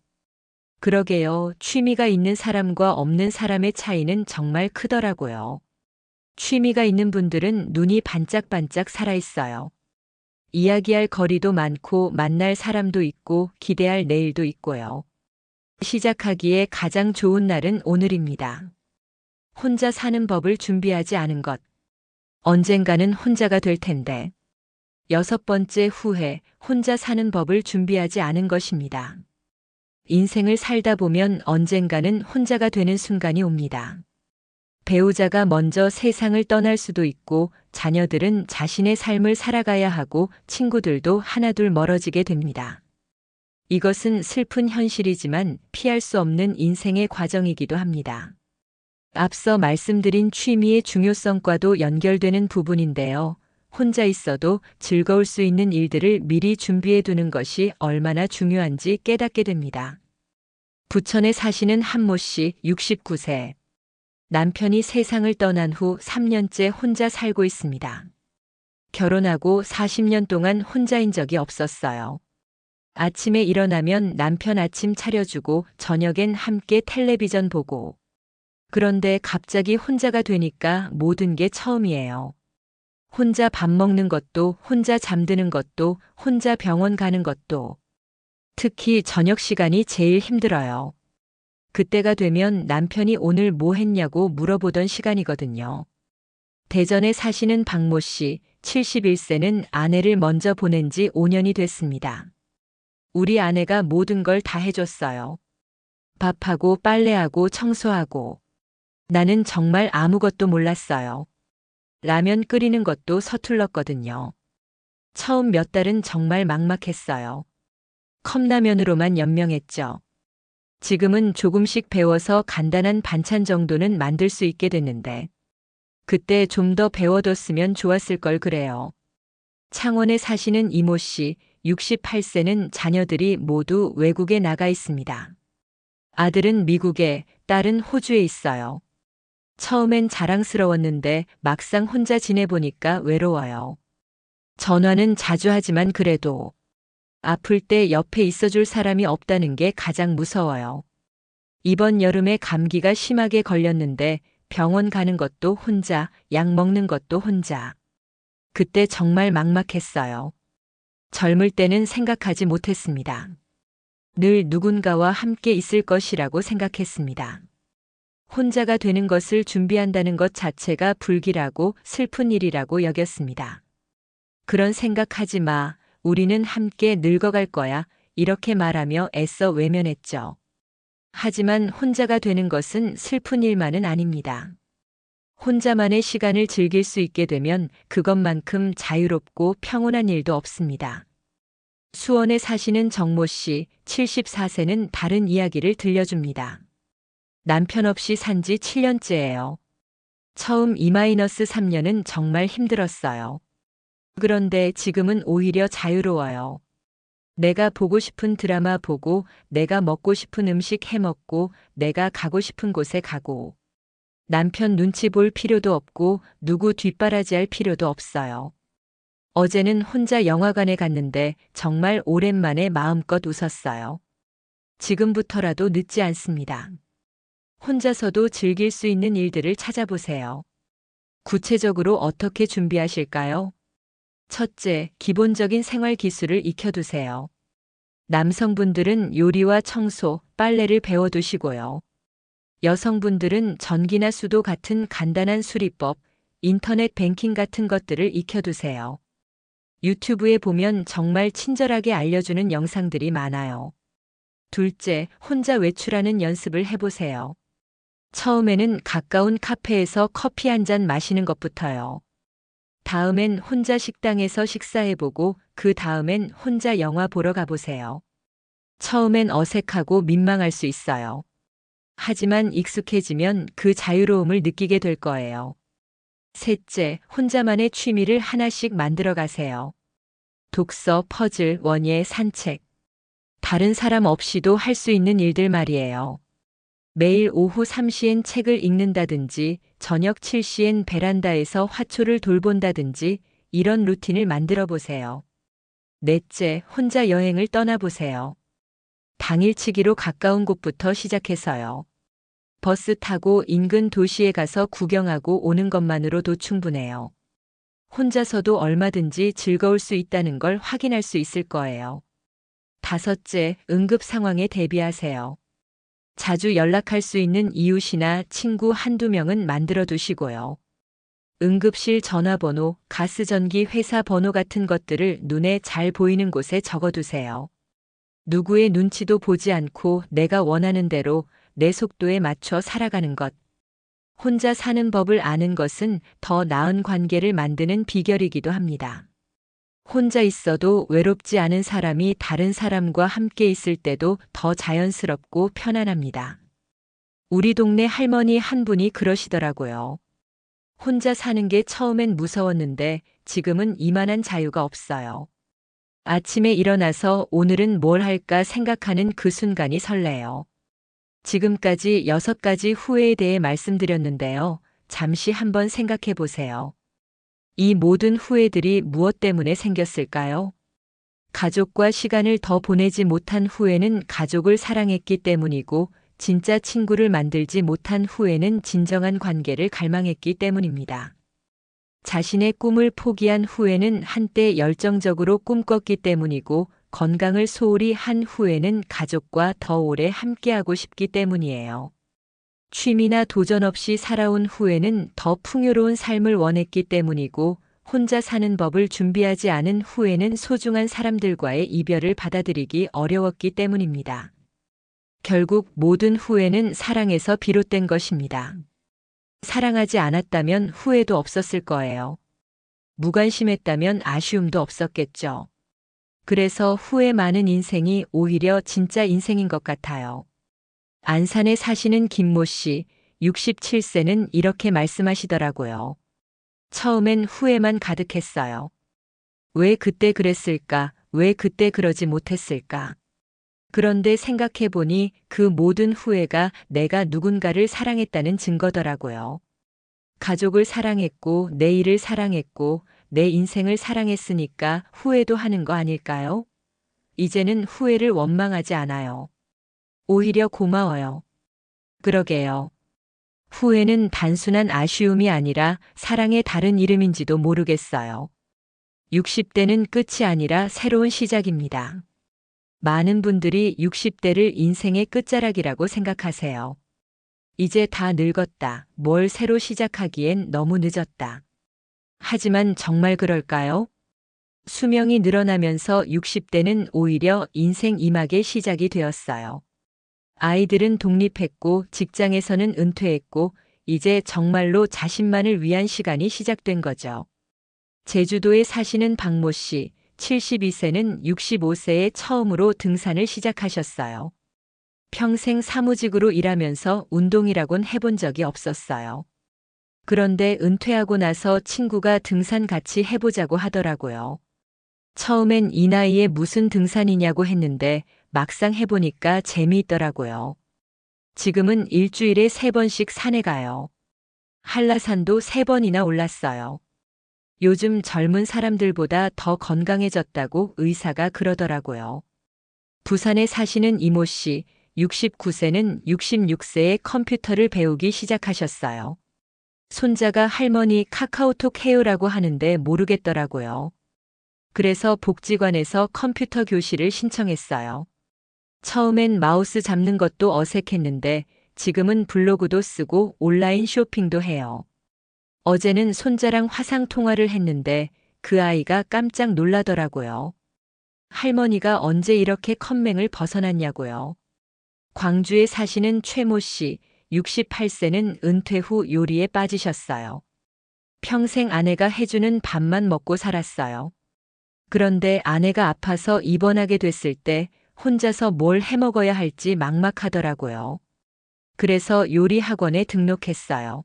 그러게요. 취미가 있는 사람과 없는 사람의 차이는 정말 크더라고요. 취미가 있는 분들은 눈이 반짝반짝 살아있어요. 이야기할 거리도 많고 만날 사람도 있고 기대할 내일도 있고요. 시작하기에 가장 좋은 날은 오늘입니다. 혼자 사는 법을 준비하지 않은 것. 언젠가는 혼자가 될 텐데. 여섯 번째 후회, 혼자 사는 법을 준비하지 않은 것입니다. 인생을 살다 보면 언젠가는 혼자가 되는 순간이 옵니다. 배우자가 먼저 세상을 떠날 수도 있고 자녀들은 자신의 삶을 살아가야 하고 친구들도 하나둘 멀어지게 됩니다. 이것은 슬픈 현실이지만 피할 수 없는 인생의 과정이기도 합니다. 앞서 말씀드린 취미의 중요성과도 연결되는 부분인데요. 혼자 있어도 즐거울 수 있는 일들을 미리 준비해 두는 것이 얼마나 중요한지 깨닫게 됩니다. 부천에 사시는 한모 씨 69세. 남편이 세상을 떠난 후 3년째 혼자 살고 있습니다. 결혼하고 40년 동안 혼자인 적이 없었어요. 아침에 일어나면 남편 아침 차려주고 저녁엔 함께 텔레비전 보고. 그런데 갑자기 혼자가 되니까 모든 게 처음이에요. 혼자 밥 먹는 것도, 혼자 잠드는 것도, 혼자 병원 가는 것도. 특히 저녁 시간이 제일 힘들어요. 그때가 되면 남편이 오늘 뭐 했냐고 물어보던 시간이거든요. 대전에 사시는 박모 씨, 71세는 아내를 먼저 보낸 지 5년이 됐습니다. 우리 아내가 모든 걸 다 해줬어요. 밥하고 빨래하고 청소하고. 나는 정말 아무것도 몰랐어요. 라면 끓이는 것도 서툴렀거든요. 처음 몇 달은 정말 막막했어요. 컵라면으로만 연명했죠. 지금은 조금씩 배워서 간단한 반찬 정도는 만들 수 있게 됐는데 그때 좀 더 배워뒀으면 좋았을 걸 그래요. 창원에 사시는 이모 씨, 68세는 자녀들이 모두 외국에 나가 있습니다. 아들은 미국에, 딸은 호주에 있어요. 처음엔 자랑스러웠는데 막상 혼자 지내보니까 외로워요. 전화는 자주 하지만 그래도 아플 때 옆에 있어줄 사람이 없다는 게 가장 무서워요. 이번 여름에 감기가 심하게 걸렸는데 병원 가는 것도 혼자, 약 먹는 것도 혼자. 그때 정말 막막했어요. 젊을 때는 생각하지 못했습니다. 늘 누군가와 함께 있을 것이라고 생각했습니다. 혼자가 되는 것을 준비한다는 것 자체가 불길하고 슬픈 일이라고 여겼습니다. 그런 생각하지 마. 우리는 함께 늙어갈 거야. 이렇게 말하며 애써 외면했죠. 하지만 혼자가 되는 것은 슬픈 일만은 아닙니다. 혼자만의 시간을 즐길 수 있게 되면 그것만큼 자유롭고 평온한 일도 없습니다. 수원에 사시는 정모 씨, 74세는 다른 이야기를 들려줍니다. 남편 없이 산 지 7년째예요. 처음 2-3년은 정말 힘들었어요. 그런데 지금은 오히려 자유로워요. 내가 보고 싶은 드라마 보고, 내가 먹고 싶은 음식 해 먹고, 내가 가고 싶은 곳에 가고. 남편 눈치 볼 필요도 없고, 누구 뒷바라지할 필요도 없어요. 어제는 혼자 영화관에 갔는데 정말 오랜만에 마음껏 웃었어요. 지금부터라도 늦지 않습니다. 혼자서도 즐길 수 있는 일들을 찾아보세요. 구체적으로 어떻게 준비하실까요? 첫째, 기본적인 생활 기술을 익혀두세요. 남성분들은 요리와 청소, 빨래를 배워두시고요. 여성분들은 전기나 수도 같은 간단한 수리법, 인터넷 뱅킹 같은 것들을 익혀두세요. 유튜브에 보면 정말 친절하게 알려주는 영상들이 많아요. 둘째, 혼자 외출하는 연습을 해보세요. 처음에는 가까운 카페에서 커피 한 잔 마시는 것부터요. 다음엔 혼자 식당에서 식사해보고 그 다음엔 혼자 영화 보러 가보세요. 처음엔 어색하고 민망할 수 있어요. 하지만 익숙해지면 그 자유로움을 느끼게 될 거예요. 셋째, 혼자만의 취미를 하나씩 만들어 가세요. 독서, 퍼즐, 원예, 산책. 다른 사람 없이도 할 수 있는 일들 말이에요. 매일 오후 3시엔 책을 읽는다든지 저녁 7시엔 베란다에서 화초를 돌본다든지 이런 루틴을 만들어 보세요. 넷째, 혼자 여행을 떠나보세요. 당일치기로 가까운 곳부터 시작해서요. 버스 타고 인근 도시에 가서 구경하고 오는 것만으로도 충분해요. 혼자서도 얼마든지 즐거울 수 있다는 걸 확인할 수 있을 거예요. 다섯째, 응급 상황에 대비하세요. 자주 연락할 수 있는 이웃이나 친구 한두 명은 만들어 두시고요. 응급실 전화번호, 가스전기 회사 번호 같은 것들을 눈에 잘 보이는 곳에 적어 두세요. 누구의 눈치도 보지 않고 내가 원하는 대로 내 속도에 맞춰 살아가는 것. 혼자 사는 법을 아는 것은 더 나은 관계를 만드는 비결이기도 합니다. 혼자 있어도 외롭지 않은 사람이 다른 사람과 함께 있을 때도 더 자연스럽고 편안합니다. 우리 동네 할머니 한 분이 그러시더라고요. 혼자 사는 게 처음엔 무서웠는데 지금은 이만한 자유가 없어요. 아침에 일어나서 오늘은 뭘 할까 생각하는 그 순간이 설레요. 지금까지 6가지 후회에 대해 말씀드렸는데요. 잠시 한번 생각해 보세요. 이 모든 후회들이 무엇 때문에 생겼을까요? 가족과 시간을 더 보내지 못한 후회는 가족을 사랑했기 때문이고, 진짜 친구를 만들지 못한 후회는 진정한 관계를 갈망했기 때문입니다. 자신의 꿈을 포기한 후회는 한때 열정적으로 꿈꿨기 때문이고, 건강을 소홀히 한 후회는 가족과 더 오래 함께하고 싶기 때문이에요. 취미나 도전 없이 살아온 후회는 더 풍요로운 삶을 원했기 때문이고, 혼자 사는 법을 준비하지 않은 후회는 소중한 사람들과의 이별을 받아들이기 어려웠기 때문입니다. 결국 모든 후회는 사랑에서 비롯된 것입니다. 사랑하지 않았다면 후회도 없었을 거예요. 무관심했다면 아쉬움도 없었겠죠. 그래서 후회 많은 인생이 오히려 진짜 인생인 것 같아요. 안산에 사시는 김모 씨, 67세는 이렇게 말씀하시더라고요. 처음엔 후회만 가득했어요. 왜 그때 그랬을까? 왜 그때 그러지 못했을까? 그런데 생각해 보니 그 모든 후회가 내가 누군가를 사랑했다는 증거더라고요. 가족을 사랑했고, 내 일을 사랑했고, 내 인생을 사랑했으니까 후회도 하는 거 아닐까요? 이제는 후회를 원망하지 않아요. 오히려 고마워요. 그러게요. 후회는 단순한 아쉬움이 아니라 사랑의 다른 이름인지도 모르겠어요. 60대는 끝이 아니라 새로운 시작입니다. 많은 분들이 60대를 인생의 끝자락이라고 생각하세요. 이제 다 늙었다. 뭘 새로 시작하기엔 너무 늦었다. 하지만 정말 그럴까요? 수명이 늘어나면서 60대는 오히려 인생 2막의 시작이 되었어요. 아이들은 독립했고 직장에서는 은퇴했고 이제 정말로 자신만을 위한 시간이 시작된 거죠. 제주도에 사시는 박모 씨, 72세는 65세에 처음으로 등산을 시작하셨어요. 평생 사무직으로 일하면서 운동이라곤 해본 적이 없었어요. 그런데 은퇴하고 나서 친구가 등산 같이 해보자고 하더라고요. 처음엔 이 나이에 무슨 등산이냐고 했는데 막상 해보니까 재미있더라고요. 지금은 일주일에 3번씩 산에 가요. 한라산도 3번이나 올랐어요. 요즘 젊은 사람들보다 더 건강해졌다고 의사가 그러더라고요. 부산에 사시는 이모 씨, 69세는 66세에 컴퓨터를 배우기 시작하셨어요. 손자가 할머니 카카오톡 해요라고 하는데 모르겠더라고요. 그래서 복지관에서 컴퓨터 교실을 신청했어요. 처음엔 마우스 잡는 것도 어색했는데 지금은 블로그도 쓰고 온라인 쇼핑도 해요. 어제는 손자랑 화상 통화를 했는데 그 아이가 깜짝 놀라더라고요. 할머니가 언제 이렇게 컴맹을 벗어났냐고요. 광주에 사시는 최모 씨, 68세는 은퇴 후 요리에 빠지셨어요. 평생 아내가 해주는 밥만 먹고 살았어요. 그런데 아내가 아파서 입원하게 됐을 때 혼자서 뭘 해먹어야 할지 막막하더라고요. 그래서 요리 학원에 등록했어요.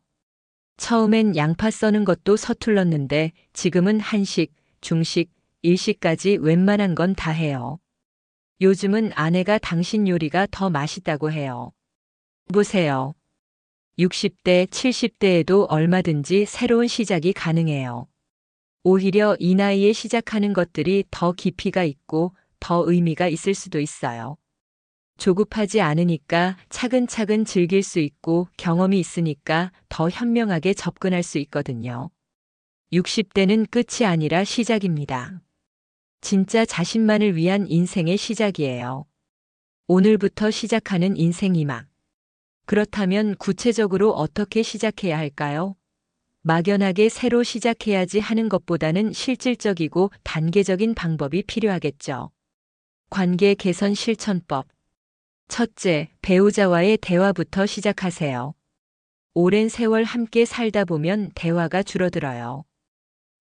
처음엔 양파 써는 것도 서툴렀는데 지금은 한식, 중식, 일식까지 웬만한 건 다 해요. 요즘은 아내가 당신 요리가 더 맛있다고 해요. 보세요. 60대, 70대에도 얼마든지 새로운 시작이 가능해요. 오히려 이 나이에 시작하는 것들이 더 깊이가 있고 더 의미가 있을 수도 있어요. 조급하지 않으니까 차근차근 즐길 수 있고 경험이 있으니까 더 현명하게 접근할 수 있거든요. 60대는 끝이 아니라 시작입니다. 진짜 자신만을 위한 인생의 시작이에요. 오늘부터 시작하는 인생 2막. 그렇다면 구체적으로 어떻게 시작해야 할까요? 막연하게 새로 시작해야지 하는 것보다는 실질적이고 단계적인 방법이 필요하겠죠. 관계 개선 실천법. 첫째, 배우자와의 대화부터 시작하세요. 오랜 세월 함께 살다 보면 대화가 줄어들어요.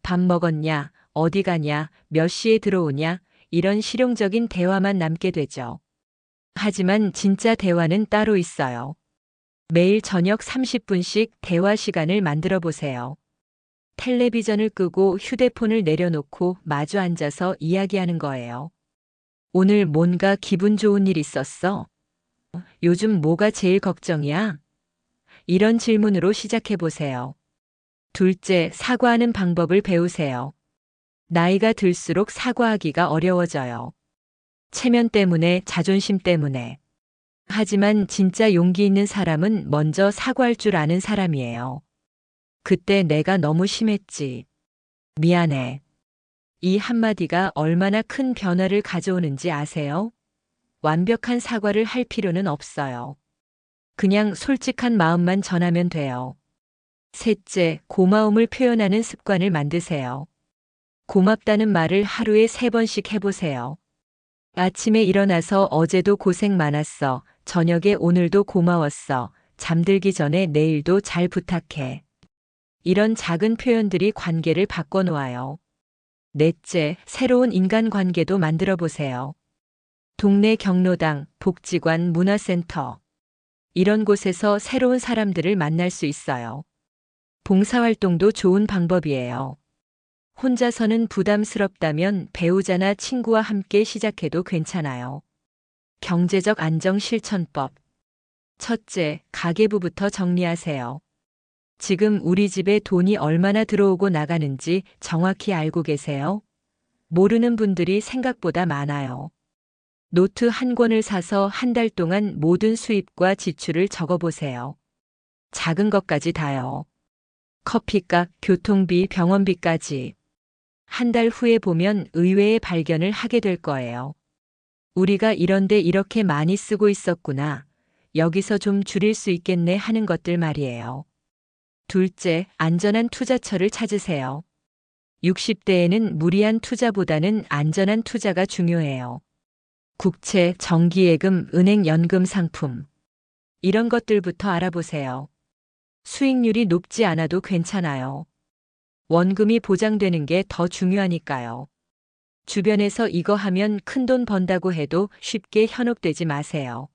밥 먹었냐, 어디 가냐, 몇 시에 들어오냐, 이런 실용적인 대화만 남게 되죠. 하지만 진짜 대화는 따로 있어요. 매일 저녁 30분씩 대화 시간을 만들어 보세요. 텔레비전을 끄고 휴대폰을 내려놓고 마주 앉아서 이야기하는 거예요. 오늘 뭔가 기분 좋은 일 있었어? 요즘 뭐가 제일 걱정이야? 이런 질문으로 시작해 보세요. 둘째, 사과하는 방법을 배우세요. 나이가 들수록 사과하기가 어려워져요. 체면 때문에, 자존심 때문에. 하지만 진짜 용기 있는 사람은 먼저 사과할 줄 아는 사람이에요. 그때 내가 너무 심했지. 미안해. 이 한마디가 얼마나 큰 변화를 가져오는지 아세요? 완벽한 사과를 할 필요는 없어요. 그냥 솔직한 마음만 전하면 돼요. 셋째, 고마움을 표현하는 습관을 만드세요. 고맙다는 말을 하루에 3번씩 해보세요. 아침에 일어나서 어제도 고생 많았어. 저녁에 오늘도 고마웠어. 잠들기 전에 내일도 잘 부탁해. 이런 작은 표현들이 관계를 바꿔놓아요. 넷째, 새로운 인간관계도 만들어 보세요. 동네 경로당, 복지관, 문화센터. 이런 곳에서 새로운 사람들을 만날 수 있어요. 봉사활동도 좋은 방법이에요. 혼자서는 부담스럽다면 배우자나 친구와 함께 시작해도 괜찮아요. 경제적 안정 실천법. 첫째, 가계부부터 정리하세요. 지금 우리 집에 돈이 얼마나 들어오고 나가는지 정확히 알고 계세요? 모르는 분들이 생각보다 많아요. 노트 한 권을 사서 한 달 동안 모든 수입과 지출을 적어보세요. 작은 것까지 다요. 커피값, 교통비, 병원비까지. 한 달 후에 보면 의외의 발견을 하게 될 거예요. 우리가 이런데 이렇게 많이 쓰고 있었구나. 여기서 좀 줄일 수 있겠네 하는 것들 말이에요. 둘째, 안전한 투자처를 찾으세요. 60대에는 무리한 투자보다는 안전한 투자가 중요해요. 국채, 정기예금, 은행 연금 상품. 이런 것들부터 알아보세요. 수익률이 높지 않아도 괜찮아요. 원금이 보장되는 게 더 중요하니까요. 주변에서 이거 하면 큰돈 번다고 해도 쉽게 현혹되지 마세요.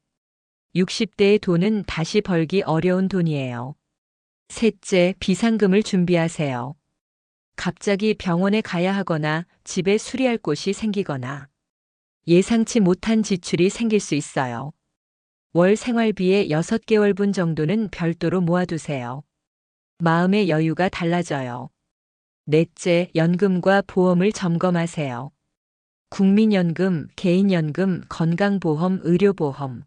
60대의 돈은 다시 벌기 어려운 돈이에요. 셋째, 비상금을 준비하세요. 갑자기 병원에 가야 하거나 집에 수리할 곳이 생기거나 예상치 못한 지출이 생길 수 있어요. 월 생활비의 6개월분 정도는 별도로 모아두세요. 마음의 여유가 달라져요. 넷째, 연금과 보험을 점검하세요. 국민연금, 개인연금, 건강보험, 의료보험.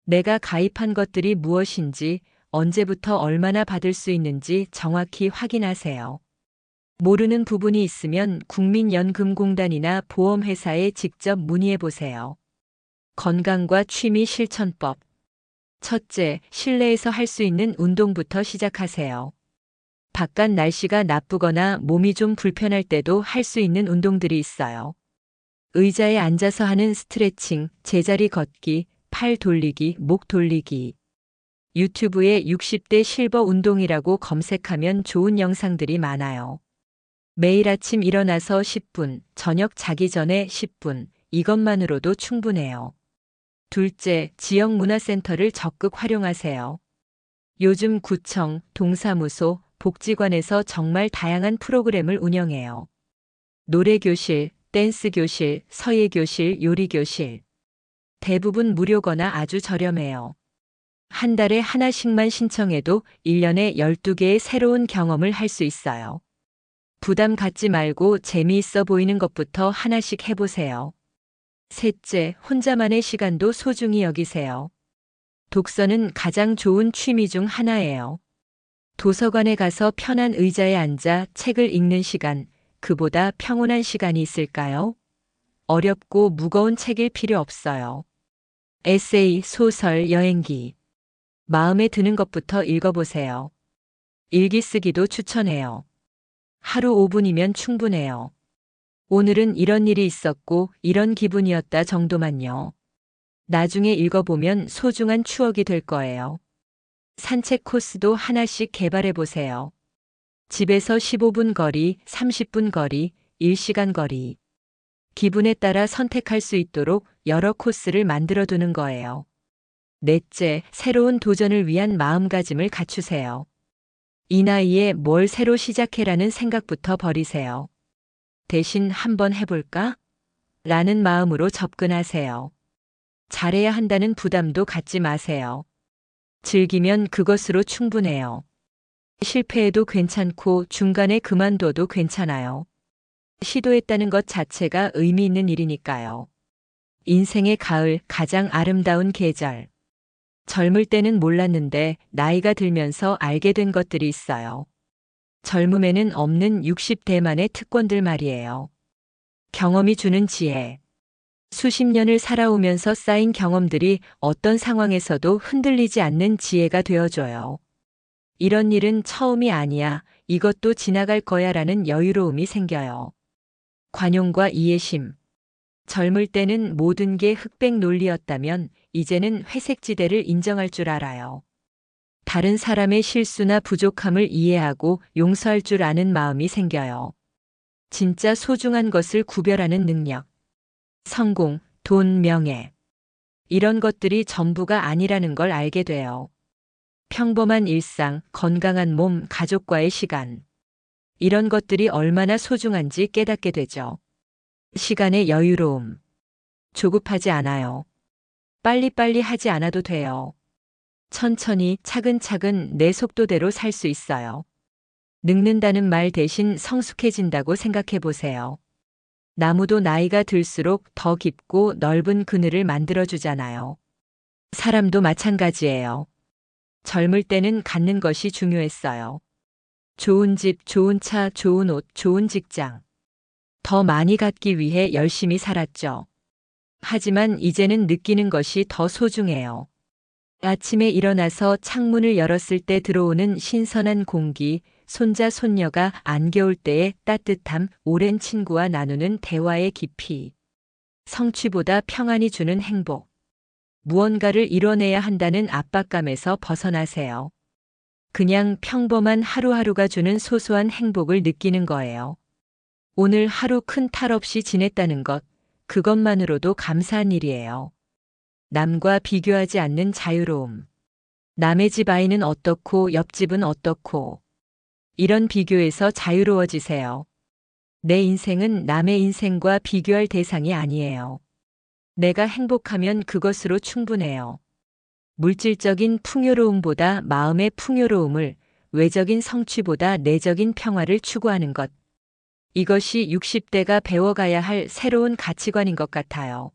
내가 가입한 것들이 무엇인지, 언제부터 얼마나 받을 수 있는지 정확히 확인하세요. 모르는 부분이 있으면 국민연금공단이나 보험회사에 직접 문의해 보세요. 건강과 취미 실천법. 첫째, 실내에서 할 수 있는 운동부터 시작하세요. 바깥 날씨가 나쁘거나 몸이 좀 불편할 때도 할 수 있는 운동들이 있어요. 의자에 앉아서 하는 스트레칭, 제자리 걷기, 팔 돌리기, 목 돌리기. 유튜브에 60대 실버 운동이라고 검색하면 좋은 영상들이 많아요. 매일 아침 일어나서 10분, 저녁 자기 전에 10분, 이것만으로도 충분해요. 둘째, 지역 문화센터를 적극 활용하세요. 요즘 구청, 동사무소, 복지관에서 정말 다양한 프로그램을 운영해요. 노래교실, 댄스교실, 서예교실, 요리교실. 대부분 무료거나 아주 저렴해요. 한 달에 하나씩만 신청해도 1년에 12개의 새로운 경험을 할 수 있어요. 부담 갖지 말고 재미있어 보이는 것부터 하나씩 해보세요. 셋째, 혼자만의 시간도 소중히 여기세요. 독서는 가장 좋은 취미 중 하나예요. 도서관에 가서 편한 의자에 앉아 책을 읽는 시간, 그보다 평온한 시간이 있을까요? 어렵고 무거운 책일 필요 없어요. 에세이, 소설, 여행기. 마음에 드는 것부터 읽어보세요. 일기 쓰기도 추천해요. 하루 5분이면 충분해요. 오늘은 이런 일이 있었고 이런 기분이었다 정도만요. 나중에 읽어보면 소중한 추억이 될 거예요. 산책 코스도 하나씩 개발해 보세요. 집에서 15분 거리, 30분 거리, 1시간 거리. 기분에 따라 선택할 수 있도록 여러 코스를 만들어 두는 거예요. 넷째, 새로운 도전을 위한 마음가짐을 갖추세요. 이 나이에 뭘 새로 시작해라는 생각부터 버리세요. 대신 한번 해볼까? 라는 마음으로 접근하세요. 잘해야 한다는 부담도 갖지 마세요. 즐기면 그것으로 충분해요. 실패해도 괜찮고 중간에 그만둬도 괜찮아요. 시도했다는 것 자체가 의미 있는 일이니까요. 인생의 가을, 가장 아름다운 계절. 젊을 때는 몰랐는데 나이가 들면서 알게 된 것들이 있어요. 젊음에는 없는 60대만의 특권들 말이에요. 경험이 주는 지혜. 수십 년을 살아오면서 쌓인 경험들이 어떤 상황에서도 흔들리지 않는 지혜가 되어줘요. 이런 일은 처음이 아니야, 이것도 지나갈 거야 라는 여유로움이 생겨요. 관용과 이해심. 젊을 때는 모든 게 흑백 논리였다면 이제는 회색지대를 인정할 줄 알아요. 다른 사람의 실수나 부족함을 이해하고 용서할 줄 아는 마음이 생겨요. 진짜 소중한 것을 구별하는 능력. 성공, 돈, 명예. 이런 것들이 전부가 아니라는 걸 알게 돼요. 평범한 일상, 건강한 몸, 가족과의 시간. 이런 것들이 얼마나 소중한지 깨닫게 되죠. 시간의 여유로움. 조급하지 않아요. 빨리빨리 하지 않아도 돼요. 천천히 차근차근 내 속도대로 살 수 있어요. 늙는다는 말 대신 성숙해진다고 생각해 보세요. 나무도 나이가 들수록 더 깊고 넓은 그늘을 만들어주잖아요. 사람도 마찬가지예요. 젊을 때는 갖는 것이 중요했어요. 좋은 집, 좋은 차, 좋은 옷, 좋은 직장. 더 많이 갖기 위해 열심히 살았죠. 하지만 이제는 느끼는 것이 더 소중해요. 아침에 일어나서 창문을 열었을 때 들어오는 신선한 공기, 손자, 손녀가 안겨올 때의 따뜻함, 오랜 친구와 나누는 대화의 깊이. 성취보다 평안이 주는 행복. 무언가를 이뤄내야 한다는 압박감에서 벗어나세요. 그냥 평범한 하루하루가 주는 소소한 행복을 느끼는 거예요. 오늘 하루 큰 탈 없이 지냈다는 것, 그것만으로도 감사한 일이에요. 남과 비교하지 않는 자유로움. 남의 집 아이는 어떻고 옆집은 어떻고. 이런 비교에서 자유로워지세요. 내 인생은 남의 인생과 비교할 대상이 아니에요. 내가 행복하면 그것으로 충분해요. 물질적인 풍요로움보다 마음의 풍요로움을, 외적인 성취보다 내적인 평화를 추구하는 것. 이것이 60대가 배워가야 할 새로운 가치관인 것 같아요.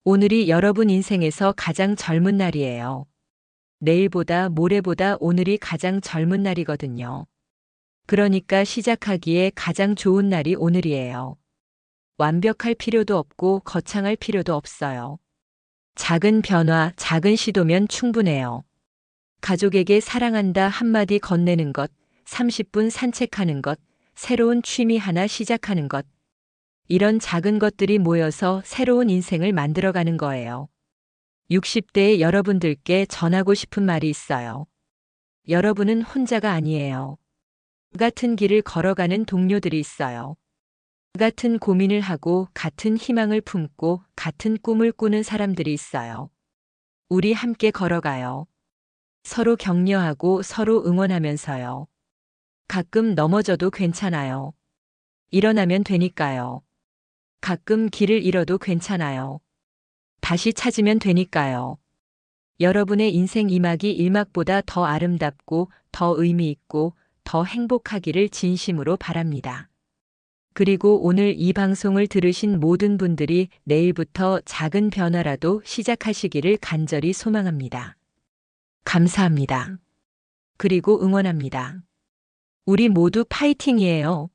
오늘이 여러분 인생에서 가장 젊은 날이에요. 내일보다 모레보다 오늘이 가장 젊은 날이거든요. 그러니까 시작하기에 가장 좋은 날이 오늘이에요. 완벽할 필요도 없고 거창할 필요도 없어요. 작은 변화, 작은 시도면 충분해요. 가족에게 사랑한다 한마디 건네는 것, 30분 산책하는 것, 새로운 취미 하나 시작하는 것. 이런 작은 것들이 모여서 새로운 인생을 만들어가는 거예요. 60대의 여러분들께 전하고 싶은 말이 있어요. 여러분은 혼자가 아니에요. 같은 길을 걸어가는 동료들이 있어요. 같은 고민을 하고 같은 희망을 품고 같은 꿈을 꾸는 사람들이 있어요. 우리 함께 걸어가요. 서로 격려하고 서로 응원하면서요. 가끔 넘어져도 괜찮아요. 일어나면 되니까요. 가끔 길을 잃어도 괜찮아요. 다시 찾으면 되니까요. 여러분의 인생 2막이 1막보다 더 아름답고 더 의미 있고 더 행복하기를 진심으로 바랍니다. 그리고 오늘 이 방송을 들으신 모든 분들이 내일부터 작은 변화라도 시작하시기를 간절히 소망합니다. 감사합니다. 그리고 응원합니다. 우리 모두 파이팅이에요.